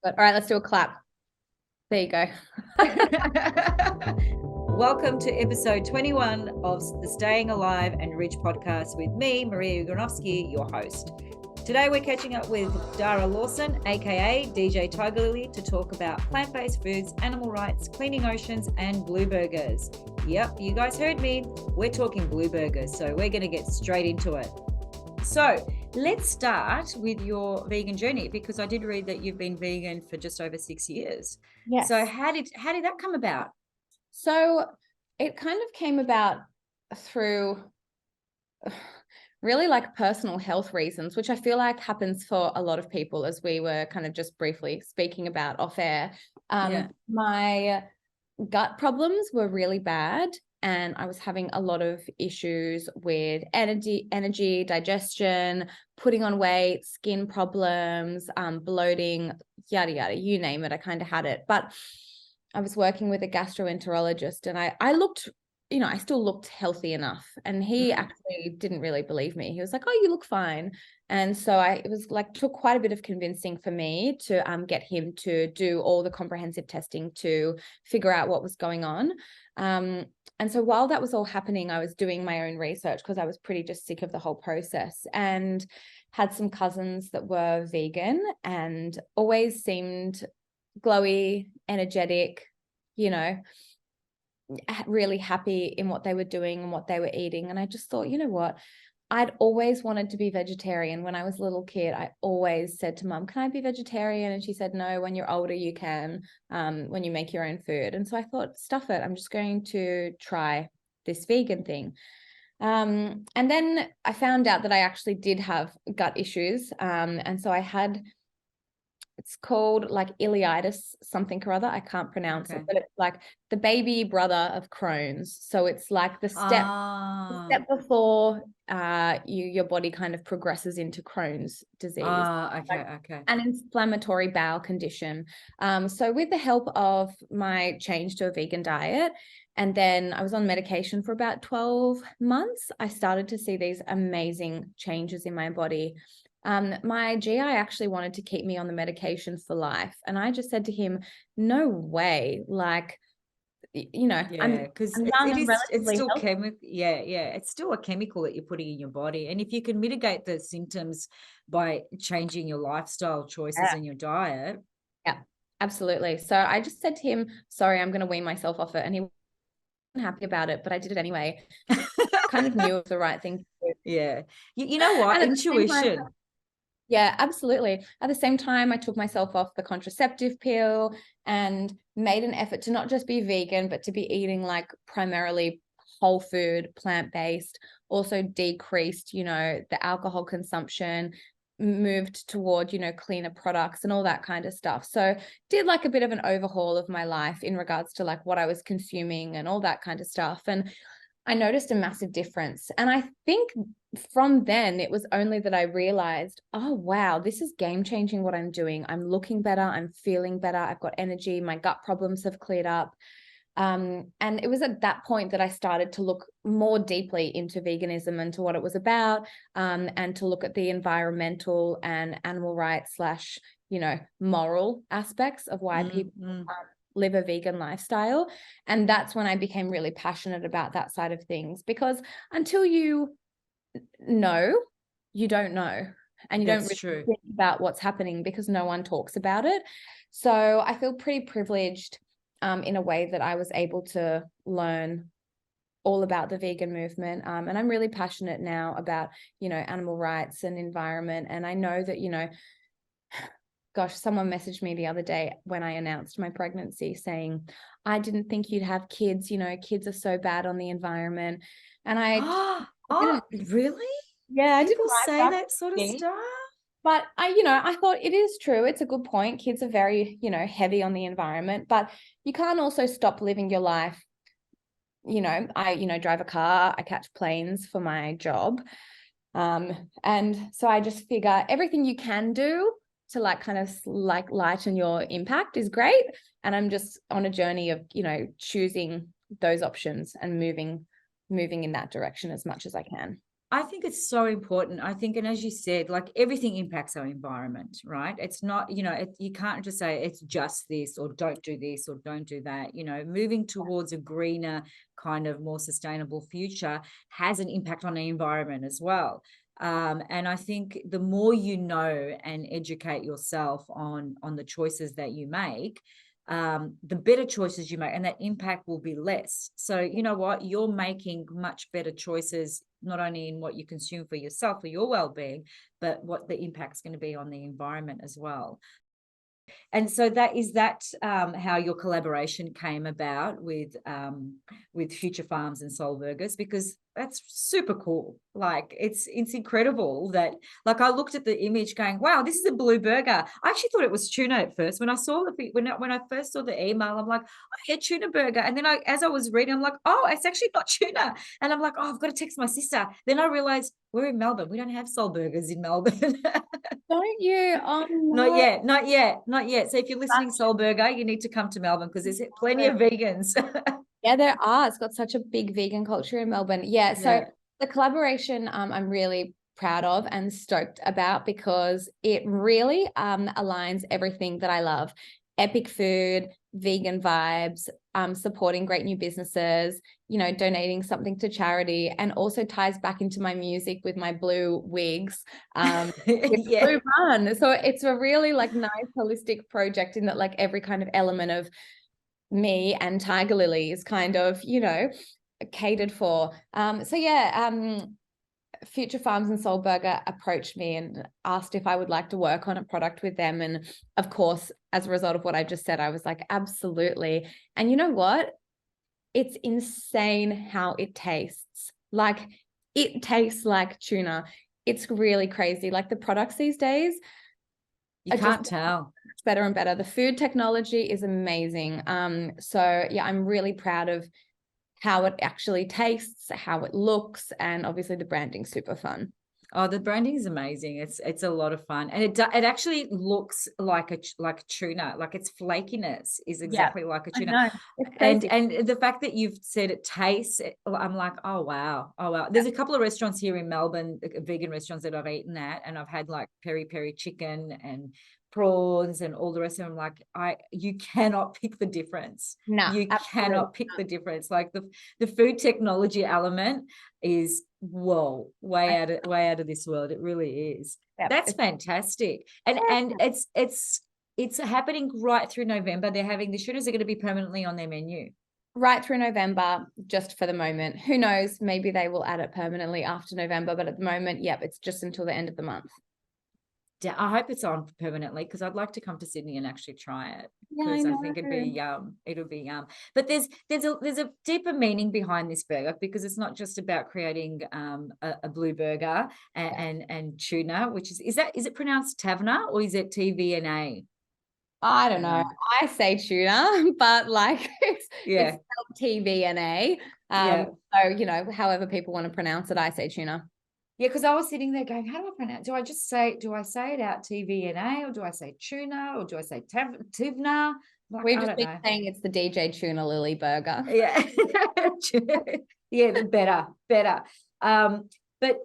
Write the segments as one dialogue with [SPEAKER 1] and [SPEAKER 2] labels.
[SPEAKER 1] All right, let's do a clap. There you go.
[SPEAKER 2] Welcome to episode 21 of the Staying Alive and Rich podcast with me, Maria Ugranovsky, your host. Today we're catching up with Dara Lawson, aka DJ Tigerlily, to talk about plant-based foods, animal rights, cleaning oceans, and blue burgers. Yep, you guys heard me. We're talking blue burgers, so we're going to get straight into it. So let's start with your vegan journey, because I did read that you've been vegan for just over 6 years.
[SPEAKER 1] Yes.
[SPEAKER 2] So how did that come about?
[SPEAKER 1] So it kind of came about through really like personal health reasons, which I feel like happens for a lot of people, as we were kind of just briefly speaking about off air. My gut problems were really bad, and I was having a lot of issues with energy, digestion, putting on weight, skin problems, bloating, yada, yada, you name it. I kind of had it. But I was working with a gastroenterologist, and I looked, I still looked healthy enough. And he actually didn't really believe me. He was like, "Oh, you look fine." And so it was like, took quite a bit of convincing for me to get him to do all the comprehensive testing to figure out what was going on. And so while that was all happening, I was doing my own research because I was pretty just sick of the whole process, and had some cousins that were vegan and always seemed glowy, energetic, really happy in what they were doing and what they were eating. And I just thought, you know what? I'd always wanted to be vegetarian. When I was a little kid, I always said to Mum, "Can I be vegetarian?" And she said, "No, when you're older, you can, when you make your own food." And so I thought, stuff it. I'm just going to try this vegan thing. And then I found out that I actually did have gut issues. And so I had, it's called like ileitis something or other. I can't pronounce it, but it's like the baby brother of Crohn's. So it's like the step before your body kind of progresses into Crohn's disease.
[SPEAKER 2] Okay.
[SPEAKER 1] An inflammatory bowel condition. So with the help of my change to a vegan diet, and then I was on medication for about 12 months, I started to see these amazing changes in my body. My GI actually wanted to keep me on the medication for life. And I just said to him, "No way." Like,
[SPEAKER 2] because it's still chemical. It's still a chemical that you're putting in your body. And if you can mitigate the symptoms by changing your lifestyle choices and your diet.
[SPEAKER 1] Yeah, absolutely. So I just said to him, "Sorry, I'm going to wean myself off it." And he wasn't happy about it, but I did it anyway. Kind of knew it was the right thing to do.
[SPEAKER 2] Yeah. You know what? Intuition.
[SPEAKER 1] Yeah, absolutely. At the same time, I took myself off the contraceptive pill and made an effort to not just be vegan, but to be eating like primarily whole food, plant-based, also decreased, the alcohol consumption, moved toward, cleaner products and all that kind of stuff. So did like a bit of an overhaul of my life in regards to like what I was consuming and all that kind of stuff. And I noticed a massive difference. And I think from then it was only that I realized, oh, wow, this is game changing what I'm doing. I'm looking better. I'm feeling better. I've got energy. My gut problems have cleared up. And it was at that point that I started to look more deeply into veganism and to what it was about, and to look at the environmental and animal rights / moral aspects of why people live a vegan lifestyle. And that's when I became really passionate about that side of things, because until you know, you don't know, and you don't really think about what's happening because no one talks about it. So I feel pretty privileged in a way that I was able to learn all about the vegan movement. And I'm really passionate now about, animal rights and environment. And I know that, gosh, someone messaged me the other day when I announced my pregnancy saying, "I didn't think you'd have kids. Kids are so bad on the environment." And
[SPEAKER 2] Oh, really?
[SPEAKER 1] Yeah,
[SPEAKER 2] people say that sort of stuff.
[SPEAKER 1] But I thought it is true. It's a good point. Kids are very, heavy on the environment, but you can't also stop living your life. I drive a car, I catch planes for my job. And so I just figure everything you can do to like kind of like lighten your impact is great. And I'm just on a journey of, choosing those options and moving in that direction as much as I can.
[SPEAKER 2] I think it's so important. I think, and as you said, like everything impacts our environment, right? It's not, you can't just say it's just this or don't do this or don't do that. Moving towards a greener, kind of more sustainable future has an impact on the environment as well. And I think the more you know and educate yourself on the choices that you make, the better choices you make, and that impact will be less. So you know what, you're making much better choices, not only in what you consume for yourself, for your well-being, but what the impact's going to be on the environment as well. And so that how your collaboration came about with Future Farms and Soul Burgers, because that's super cool. Like it's incredible that, like, I looked at the image going, wow, this is a blue burger. I actually thought it was tuna at first. When I saw when I first saw the email, I'm like, oh yeah, tuna burger. And then as I was reading, I'm like, oh, it's actually not tuna. And I'm like, oh, I've got to text my sister. Then I realized we're in Melbourne. We don't have Soul Burgers in Melbourne.
[SPEAKER 1] Don't you? Oh
[SPEAKER 2] Not
[SPEAKER 1] no.
[SPEAKER 2] yet, not yet, not yet. So if you're listening, Soul Burger, you need to come to Melbourne because there's plenty of vegans.
[SPEAKER 1] Yeah, there are. It's got such a big vegan culture in Melbourne. Yeah, so
[SPEAKER 2] Yeah.
[SPEAKER 1] the collaboration I'm really proud of and stoked about, because it really aligns everything that I love. Epic food, vegan vibes, supporting great new businesses, donating something to charity, and also ties back into my music with my blue wigs.
[SPEAKER 2] Yeah.
[SPEAKER 1] Blue run. So it's a really like nice holistic project in that like every kind of element of me and Tigerlily is kind of, catered for. So yeah, Future Farms and Soul Burger approached me and asked if I would like to work on a product with them. And of course, as a result of what I just said, I was like, absolutely. And you know what? It's insane how it tastes. Like it tastes like tuna. It's really crazy. Like the products these days,
[SPEAKER 2] You can't tell.
[SPEAKER 1] better and better. The food technology is amazing. So yeah, I'm really proud of how it actually tastes, how it looks, and obviously the branding's super fun.
[SPEAKER 2] Oh, the branding is amazing. It's a lot of fun, and it actually looks like a tuna. Like its flakiness is exactly like a tuna. And the fact that you've said it tastes, I'm like, oh wow, oh wow. There's a couple of restaurants here in Melbourne, vegan restaurants that I've eaten at, and I've had like peri chicken and prawns and all the rest of them. Like you cannot pick the difference.
[SPEAKER 1] No,
[SPEAKER 2] you cannot pick the difference. Like the food technology element is way out of this world. It really is. Yep. That's fantastic. And it's happening right through November. They're having the tunas are going to be permanently on their menu.
[SPEAKER 1] Right through November, just for the moment. Who knows? Maybe they will add it permanently after November, but at the moment, yep, it's just until the end of the month.
[SPEAKER 2] I hope it's on permanently, because I'd like to come to Sydney and actually try it, because I think it'd be it'll be yum. But there's a deeper meaning behind this burger, because it's not just about creating a blue burger and tuna, which is it pronounced Tavna or is it TVNA?
[SPEAKER 1] I don't know. I say tuna, but like it's TVNA. So however people want to pronounce it, I say tuna.
[SPEAKER 2] Yeah, because I was sitting there going, how do I pronounce? Do I say it out TVNA, or do I say tuna, or do I say Tivna?
[SPEAKER 1] Like, we've just been saying it's the DJ TVNALILY burger.
[SPEAKER 2] Yeah, yeah, better. But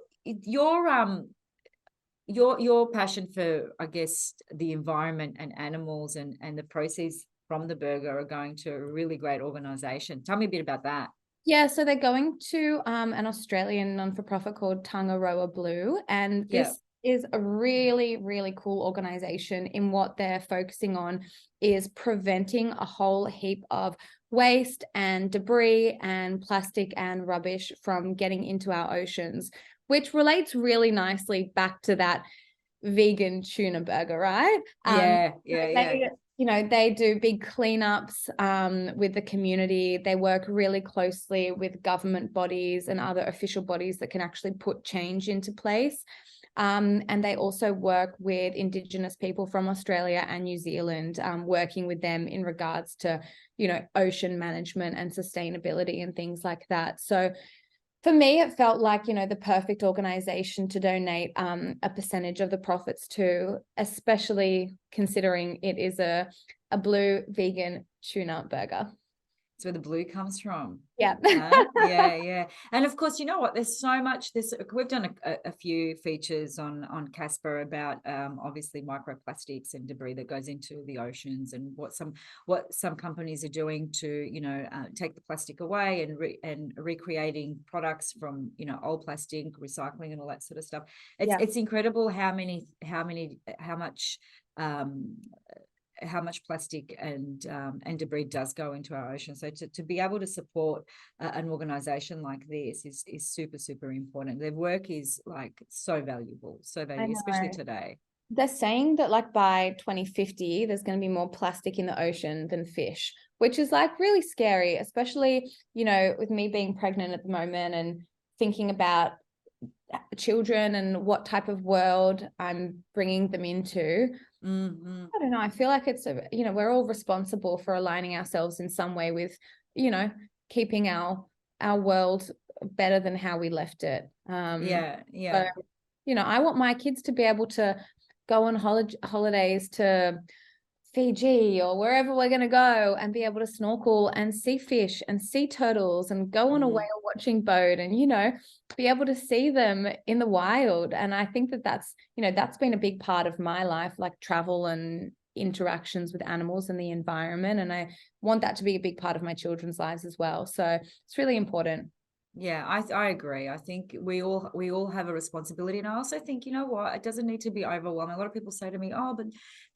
[SPEAKER 2] your passion for, I guess, the environment and animals and the proceeds from the burger are going to a really great organization. Tell me a bit about that.
[SPEAKER 1] Yeah, so they're going to an Australian non-for-profit called Tangaroa Blue, and this is a really, really cool organization. In what they're focusing on is preventing a whole heap of waste and debris and plastic and rubbish from getting into our oceans, which relates really nicely back to that vegan tuna burger, right? They do big cleanups with the community. They work really closely with government bodies and other official bodies that can actually put change into place. And they also work with Indigenous people from Australia and New Zealand, working with them in regards to, ocean management and sustainability and things like that. So for me, it felt like, the perfect organization to donate a percentage of the profits to, especially considering it is a blue vegan tuna burger.
[SPEAKER 2] It's where the blue comes from.
[SPEAKER 1] Yeah.
[SPEAKER 2] Yeah. And of course, you know what? There's so much. We've done a few features on Casper about obviously microplastics and debris that goes into the oceans, and what some companies are doing to take the plastic away and recreating products from old plastic, recycling, and all that sort of stuff. It's incredible how much plastic and debris does go into our ocean. So to be able to support an organization like this is super, super important. Their work is like so valuable, especially today.
[SPEAKER 1] They're saying that like by 2050, there's going to be more plastic in the ocean than fish, which is like really scary, especially, with me being pregnant at the moment and thinking about children and what type of world I'm bringing them into.
[SPEAKER 2] Mm-hmm.
[SPEAKER 1] I don't know. I feel like it's, we're all responsible for aligning ourselves in some way with, keeping our world better than how we left it.
[SPEAKER 2] Yeah.
[SPEAKER 1] So, I want my kids to be able to go on holidays to Fiji or wherever we're going to go and be able to snorkel and see fish and see turtles and go on a whale watching boat and, be able to see them in the wild. And I think that's been a big part of my life, like travel and interactions with animals and the environment. And I want that to be a big part of my children's lives as well. So it's really important.
[SPEAKER 2] Yeah, I agree. I think we all have a responsibility. And I also think, it doesn't need to be overwhelming. A lot of people say to me, oh, but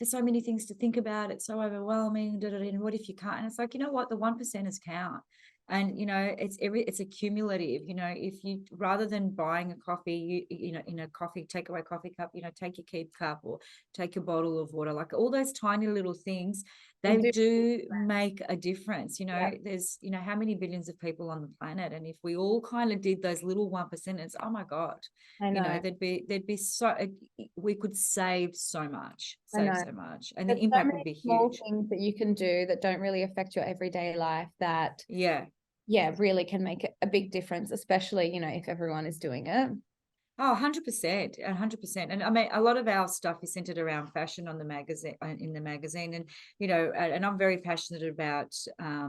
[SPEAKER 2] there's so many things to think about. It's so overwhelming. And what if you can't? And it's like, the 1%ers count. And, it's a cumulative, if you, rather than buying a coffee, in a takeaway coffee cup, take your keep cup or take your bottle of water, like all those tiny little things, they do make a difference. There's, how many billions of people on the planet. And if we all kind of did those little 1%ers, oh my God,
[SPEAKER 1] I know.
[SPEAKER 2] there'd be so, we could save so much. And
[SPEAKER 1] There's
[SPEAKER 2] the impact would be
[SPEAKER 1] small
[SPEAKER 2] huge.
[SPEAKER 1] things that you can do that don't really affect your everyday life that really can make a big difference, especially, if everyone is doing it.
[SPEAKER 2] Oh, 100%, 100%. And I mean, a lot of our stuff is centered around fashion in the magazine. And, and I'm very passionate about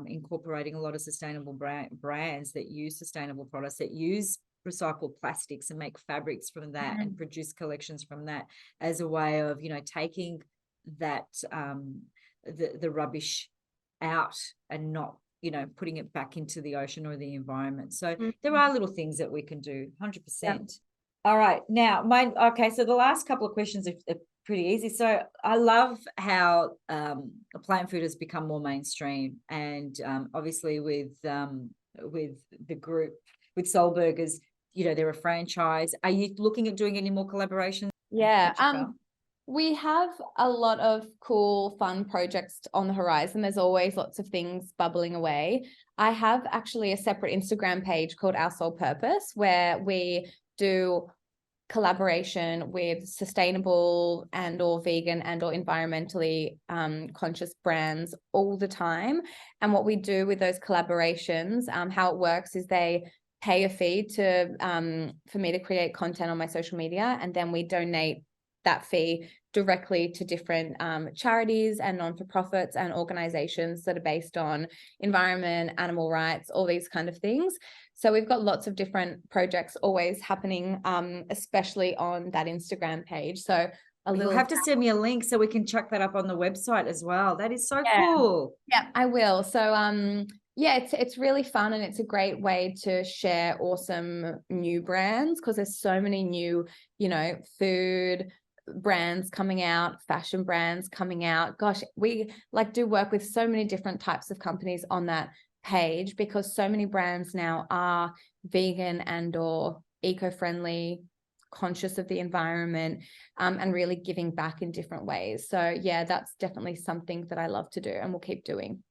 [SPEAKER 2] incorporating a lot of sustainable brands that use sustainable products, that use recycled plastics and make fabrics from that and produce collections from that, as a way of, taking that, the rubbish out and not, putting it back into the ocean or the environment. So there are little things that we can do, 100%. Yeah. All right. Now, so the last couple of questions are pretty easy. So I love how plant food has become more mainstream, and obviously with the group, with Soul Burgers, they're a franchise. Are you looking at doing any more collaborations?
[SPEAKER 1] Yeah. We have a lot of cool, fun projects on the horizon. There's always lots of things bubbling away. I have actually a separate Instagram page called Our Soul Purpose, where we do collaboration with sustainable and or vegan and or environmentally conscious brands all the time. And what we do with those collaborations, how it works is they pay a fee for me to create content on my social media, and then we donate that fee directly to different charities and non-for-profits and organizations that are based on environment, animal rights, all these kind of things. So we've got lots of different projects always happening, especially on that Instagram page. So
[SPEAKER 2] you'll have to send me a link so we can chuck that up on the website as well. That is so cool.
[SPEAKER 1] Yeah, I will. So it's really fun, and it's a great way to share awesome new brands, because there's so many new, food brands coming out, fashion brands coming out. Gosh, we do work with so many different types of companies on that page, because so many brands now are vegan and or eco-friendly, conscious of the environment, and really giving back in different ways. So yeah, that's definitely something that I love to do and will keep doing.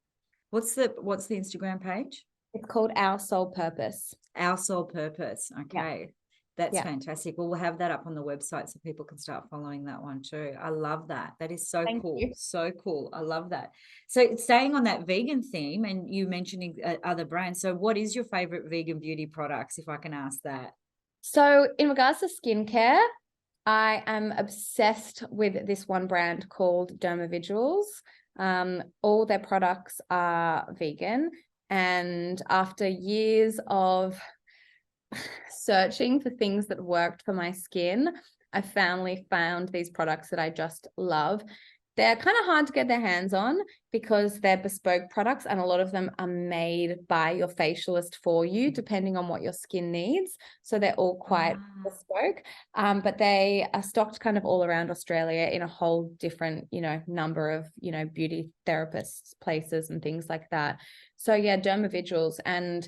[SPEAKER 2] What's the Instagram page?
[SPEAKER 1] It's called Our Soul Purpose.
[SPEAKER 2] Our Soul Purpose. Okay. Yeah. That's fantastic. Well, we'll have that up on the website so people can start following that one too. I love that. That is so cool. So cool. I love that. So staying on that vegan theme, and you mentioning other brands. So what is your favorite vegan beauty products, if I can ask that?
[SPEAKER 1] So in regards to skincare, I am obsessed with this one brand called Derma Visuals. All their products are vegan. And after years of searching for things that worked for my skin, I finally found these products that I just love. They're kind of hard to get their hands on because they're bespoke products, and a lot of them are made by your facialist for you, depending on what your skin needs. So they're all quite bespoke, but they are stocked kind of all around Australia in a whole different, number of, beauty therapists, places and things like that. So yeah, Dermavisuals and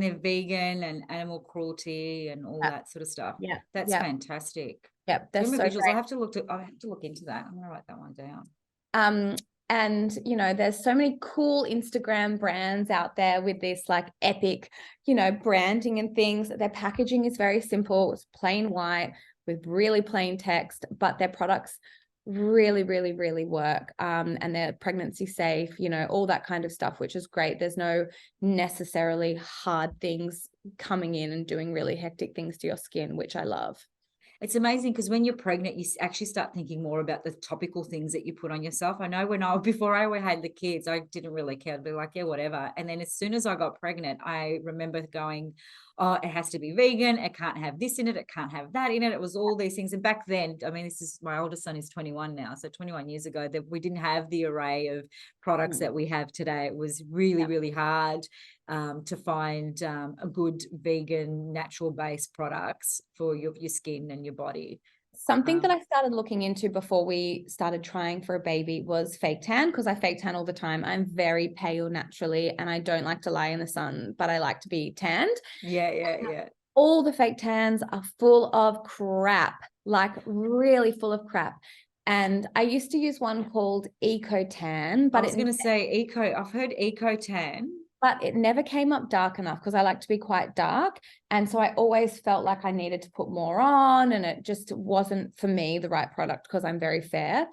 [SPEAKER 2] they're vegan and animal cruelty and all that sort of stuff.
[SPEAKER 1] Yeah,
[SPEAKER 2] that's fantastic.
[SPEAKER 1] Yeah, they're so great.
[SPEAKER 2] I have to look into that. I'm gonna write that one down.
[SPEAKER 1] And there's so many cool Instagram brands out there with this like epic, branding and things. Their packaging is very simple. It's plain white with really plain text, but their products really, really, really work. And they're pregnancy safe, all that kind of stuff, which is great. There's no necessarily hard things coming in and doing really hectic things to your skin, which I love.
[SPEAKER 2] It's amazing because when you're pregnant, you actually start thinking more about the topical things that you put on yourself. I know before I had the kids, I didn't really care. I'd be like, yeah, whatever. And then as soon as I got pregnant, I remember going, oh, it has to be vegan. It can't have this in it. It can't have that in it. It was all these things. And back then, I mean, my oldest son is 21 now. So 21 years ago, that we didn't have the array of products that we have today. It was really, really hard to find a good vegan, natural-based products for your skin and your body.
[SPEAKER 1] Something that I started looking into before we started trying for a baby was fake tan, because I fake tan all the time. I'm very pale naturally, and I don't like to lie in the sun, but I like to be tanned.
[SPEAKER 2] Yeah.
[SPEAKER 1] All the fake tans are full of crap, like really full of crap. And I used to use one called Eco Tan, but
[SPEAKER 2] I was going to say I've heard Eco Tan.
[SPEAKER 1] But it never came up dark enough because I like to be quite dark. And so I always felt like I needed to put more on, and it just wasn't for me the right product because I'm very fair.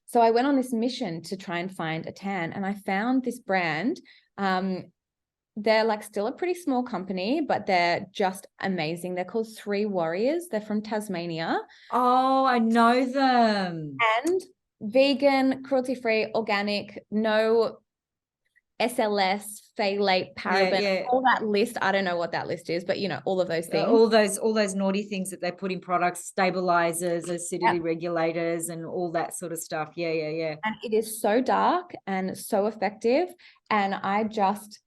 [SPEAKER 1] So I went on this mission to try and find a tan, and I found this brand. They're like still a pretty small company, but they're just amazing. They're called 3 Warriors. They're from Tasmania.
[SPEAKER 2] Oh, I know them.
[SPEAKER 1] And vegan, cruelty-free, organic, no SLS, phthalate, paraben, all that list. I don't know what that list is, but all of those things.
[SPEAKER 2] All those naughty things that they put in products, stabilizers, acidity regulators, and all that sort of stuff. Yeah.
[SPEAKER 1] And it is so dark and so effective. And I just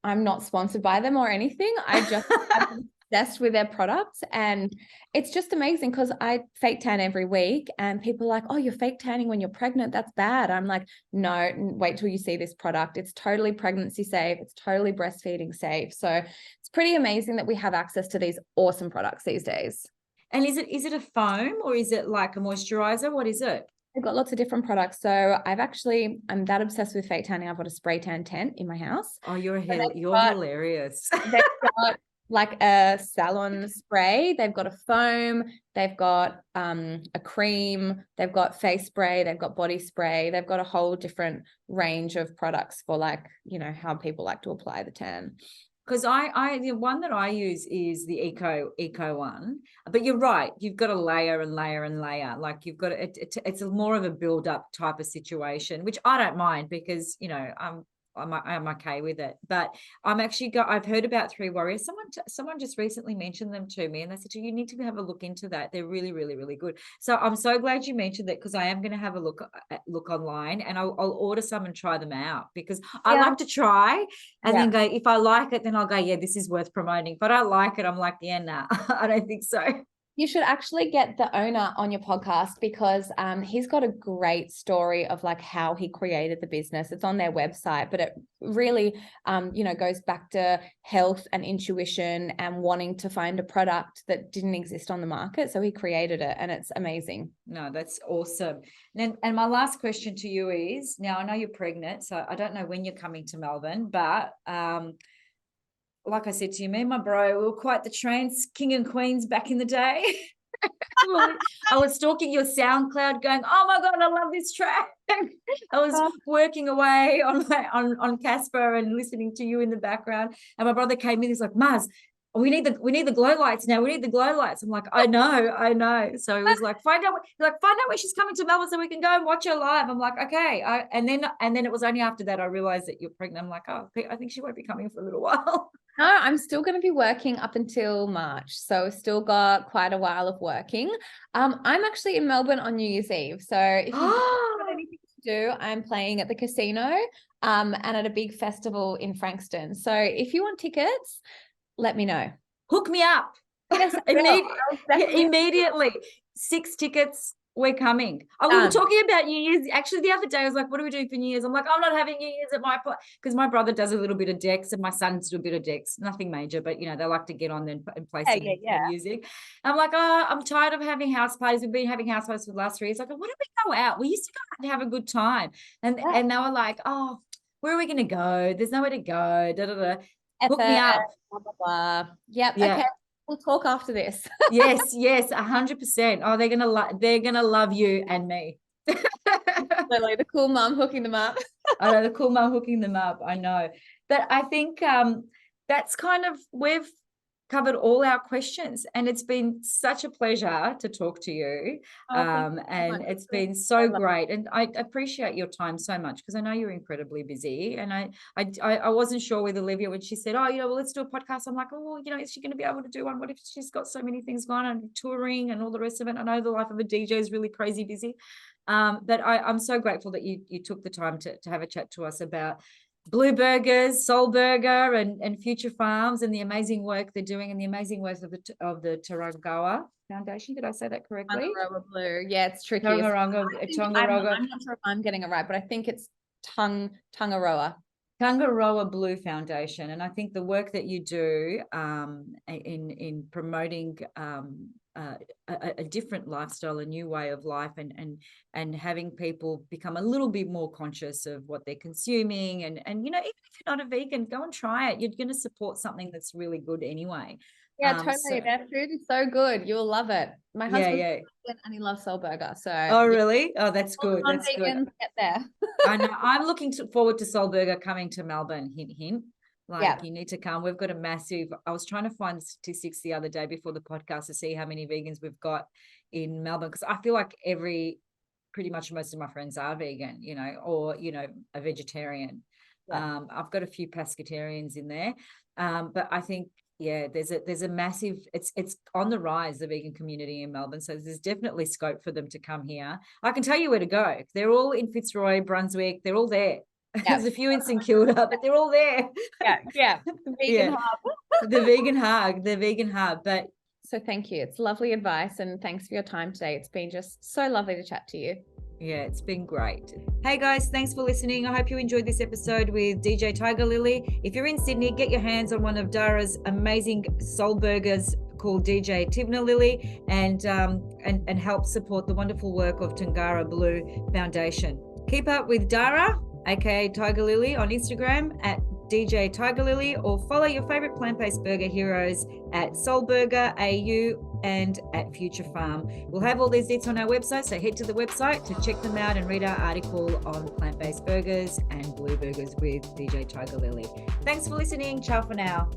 [SPEAKER 1] I'm not sponsored by them or anything. I just I'm obsessed with their products, and it's just amazing because I fake tan every week, and people are like, oh, you're fake tanning when you're pregnant, that's bad. I'm like, no, wait till you see this product. It's totally pregnancy safe. It's totally breastfeeding safe. So it's pretty amazing that we have access to these awesome products these days.
[SPEAKER 2] And is it a foam, or is it like a moisturizer? What is it?
[SPEAKER 1] I've got lots of different products. So I'm that obsessed with fake tanning. I've got a spray tan tent in my house.
[SPEAKER 2] Oh, you're hilarious.
[SPEAKER 1] They've got like a salon spray. They've got a foam. They've got a cream. They've got face spray. They've got body spray. They've got a whole different range of products for how people like to apply the tan.
[SPEAKER 2] Because the one that I use is the eco one, but you're right, you've got to layer and layer and layer. Like you've got it's more of a build up type of situation, which I don't mind because I'm okay with it. But I've heard about 3 Warriors. Someone just recently mentioned them to me, and they said, you need to have a look into that. They're really, really, really good. So I'm so glad you mentioned that, because I am going to have a look online, and I'll order some and try them out, because I like to try and then go, if I like it, then I'll go, yeah, this is worth promoting. If I don't like it, I'm like, yeah, nah, I don't think so.
[SPEAKER 1] You should actually get the owner on your podcast, because he's got a great story of how he created the business. It's on their website, but it really, goes back to health and intuition and wanting to find a product that didn't exist on the market. So he created it, and it's amazing.
[SPEAKER 2] No, that's awesome. And my last question to you is, now I know you're pregnant, so I don't know when you're coming to Melbourne, but like I said to you, me and my bro, we were quite the trans king and queens back in the day. I was stalking your SoundCloud going, oh my God, I love this track. I was working away on Casper and listening to you in the background. And my brother came in, he's like, Maz, we need the glow lights now. We need the glow lights. I'm like, I know. So he was like, find out when she's coming to Melbourne so we can go and watch her live. I'm like, okay. And then it was only after that I realized that you're pregnant. I'm like, oh, I think she won't be coming for a little while.
[SPEAKER 1] No, I'm still going to be working up until March. So still got quite a while of working. I'm actually in Melbourne on New Year's Eve. So if you have anything to do, I'm playing at the casino and at a big festival in Frankston. So if you want tickets, let me know.
[SPEAKER 2] Hook me up.
[SPEAKER 1] Yes,
[SPEAKER 2] immediately. 6 tickets. We're coming. Oh, we were talking about New Year's. Actually, the other day I was like, what are we doing for New Year's? I'm like, I'm not having New Year's at my place because my brother does a little bit of decks and my sons do a bit of decks. Nothing major, but they like to get on and play some music. I'm like, oh, I'm tired of having house parties. We've been having house parties for the last 3 years. Like, why don't we go out? We used to go out and have a good time. And they were like, oh, where are we going to go? There's nowhere to go. Da, da, da. Hook me up.
[SPEAKER 1] Blah, blah, blah. Yep. Yeah. Okay. We'll talk after this.
[SPEAKER 2] yes, 100%. Oh, they're gonna love you and me.
[SPEAKER 1] Literally, the cool mum hooking them up.
[SPEAKER 2] I know, the cool mum hooking them up. I know. But I think that's kind of, we've covered all our questions, and it's been such a pleasure to talk to you. And it's been so great, and I appreciate your time so much because I know you're incredibly busy. And I wasn't sure with Olivia when she said, oh, well, let's do a podcast. I'm like, oh, is she going to be able to do one? What if she's got so many things going on, touring and all the rest of it? I know the life of a DJ is really crazy busy, but I'm so grateful that you took the time to have a chat to us about Blue Burgers, Soul Burger, and Future Farms, and the amazing work they're doing, and the amazing work of the Tarangawa Foundation. Did I say that correctly?
[SPEAKER 1] Tangaroa Blue. Yeah, it's tricky.
[SPEAKER 2] Tangaroa.
[SPEAKER 1] I'm not sure if I'm getting it right, but I think it's Tangaroa
[SPEAKER 2] Blue Foundation. And I think the work that you do in promoting a different lifestyle, a new way of life, and having people become a little bit more conscious of what they're consuming, and even if you're not a vegan, go and try it. You're going to support something that's really good anyway.
[SPEAKER 1] Yeah, totally. Their food is so good. You'll love it. My husband and he loves Soul Burger. So
[SPEAKER 2] really? Oh, that's good. That's good.
[SPEAKER 1] Get there.
[SPEAKER 2] I know. I'm looking forward to Soul Burger coming to Melbourne. Hint, hint. You need to come. We've got a massive, I was trying to find the statistics the other day before the podcast to see how many vegans we've got in Melbourne, because I feel like pretty much most of my friends are vegan, or, a vegetarian. Yeah. I've got a few pescatarians in there. But I think, there's a massive, it's on the rise, the vegan community in Melbourne. So there's definitely scope for them to come here. I can tell you where to go. They're all in Fitzroy, Brunswick. They're all there. Yeah. There's a few in St Kilda, but they're all there.
[SPEAKER 1] Yeah. The vegan hub.
[SPEAKER 2] The vegan hub. But
[SPEAKER 1] so thank you. It's lovely advice, and thanks for your time today. It's been just so lovely to chat to you.
[SPEAKER 2] Yeah, it's been great. Hey guys, thanks for listening. I hope you enjoyed this episode with DJ Tigerlily. If you're in Sydney, get your hands on one of Dara's amazing soul burgers called DJ TVNALILY, and help support the wonderful work of Tangaroa Blue Foundation. Keep up with Dara, aka Tigerlily, on Instagram at DJ Tigerlily, or follow your favorite plant-based burger heroes at Soul Burger AU and at Future Farm. We'll have all these deets on our website, so head to the website to check them out and read our article on plant-based burgers and blue burgers with DJ Tigerlily. Thanks for listening. Ciao for now.